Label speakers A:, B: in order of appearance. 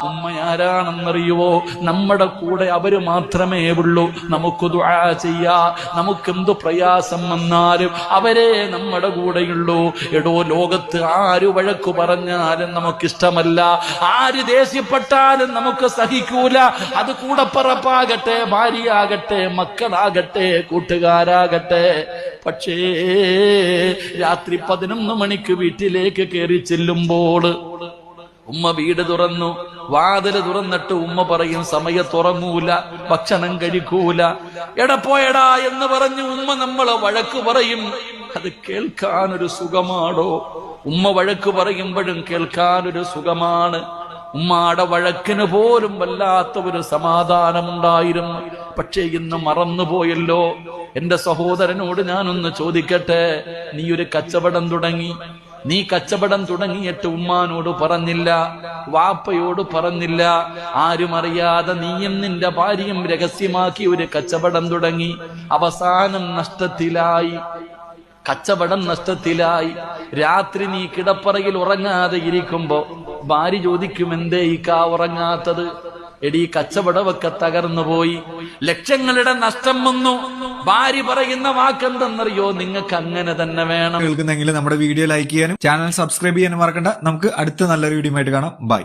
A: ഉമ്മയാരാണെന്നറിയുവോ? നമ്മുടെ കൂടെ അവര് മാത്രമേ ഉള്ളൂ. നമുക്ക് ദുആ ചെയ്യാ, നമുക്കെന്ത് പ്രയാസം വന്നാലും അവരെ നമ്മുടെ കൂടെയുള്ളൂ. എടോ, ലോകത്ത് ആര് വഴക്കു പറഞ്ഞാലും നമുക്കിഷ്ടമല്ല, ആര് ദേഷ്യപ്പെട്ടാലും നമുക്ക് സഹിക്കൂല. അത് കൂടപ്പറപ്പാകട്ടെ, ഭാര്യയാകട്ടെ, മക്കളാകട്ടെ, കൂട്ടുകാരാകട്ടെ. പക്ഷേ രാത്രി 11 മണിക്ക് വീട്ടിലേക്ക് കയറി ചെല്ലുമ്പോൾ ഉമ്മ വീട് തുറന്നു, വാതില് തുറന്നിട്ട് ഉമ്മ പറയും സമയത്തുറങ്ങൂല, ഭക്ഷണം കഴിക്കൂല. എടപ്പോയടാ എന്ന് പറഞ്ഞു ഉമ്മ നമ്മളെ വഴക്ക് പറയും. അത് കേൾക്കാനൊരു സുഖമാണോ? ഉമ്മ വഴക്ക് പറയുമ്പോഴും കേൾക്കാനൊരു സുഖമാണ്. ഉമ്മാടെ വഴക്കിന് പോലും വല്ലാത്ത ഒരു സമാധാനമുണ്ടായിരുന്നു. പക്ഷേ ഇന്ന് മറന്നുപോയല്ലോ. എന്റെ സഹോദരനോട് ഞാനൊന്ന് ചോദിക്കട്ടെ, നീ ഒരു കച്ചവടം തുടങ്ങി, നീ കച്ചവടം തുടങ്ങിയിട്ട് ഉമ്മാനോട് പറഞ്ഞില്ല, വാപ്പയോട് പറഞ്ഞില്ല, ആരും അറിയാതെ നീയും നിന്റെ ഭാര്യയും രഹസ്യമാക്കി ഒരു കച്ചവടം തുടങ്ങി. അവസാനം നഷ്ടത്തിലായി, കച്ചവടം നഷ്ടത്തിലായി. രാത്രി നീ കിടപ്പറയിൽ ഉറങ്ങാതെ ഇരിക്കുമ്പോ ഭാര്യ ചോദിക്കും, എന്തേ ഇക്കാ ഉറങ്ങാത്തത്? എടീ, കച്ചവടമൊക്കെ തകർന്നു പോയി, ലക്ഷങ്ങളുടെ നഷ്ടം വന്നു. ഭാര്യ പറയുന്ന വാക്കെന്തെന്നറിയോ? നിങ്ങൾക്ക് അങ്ങനെ തന്നെ വേണം.
B: കേൾക്കുന്നെങ്കിൽ നമ്മുടെ വീഡിയോ ലൈക്ക് ചെയ്യാനും ചാനൽ സബ്സ്ക്രൈബ് ചെയ്യാനും മറക്കണ്ട. നമുക്ക് അടുത്ത നല്ലൊരു വീഡിയോ ആയിട്ട് കാണാം. ബൈ.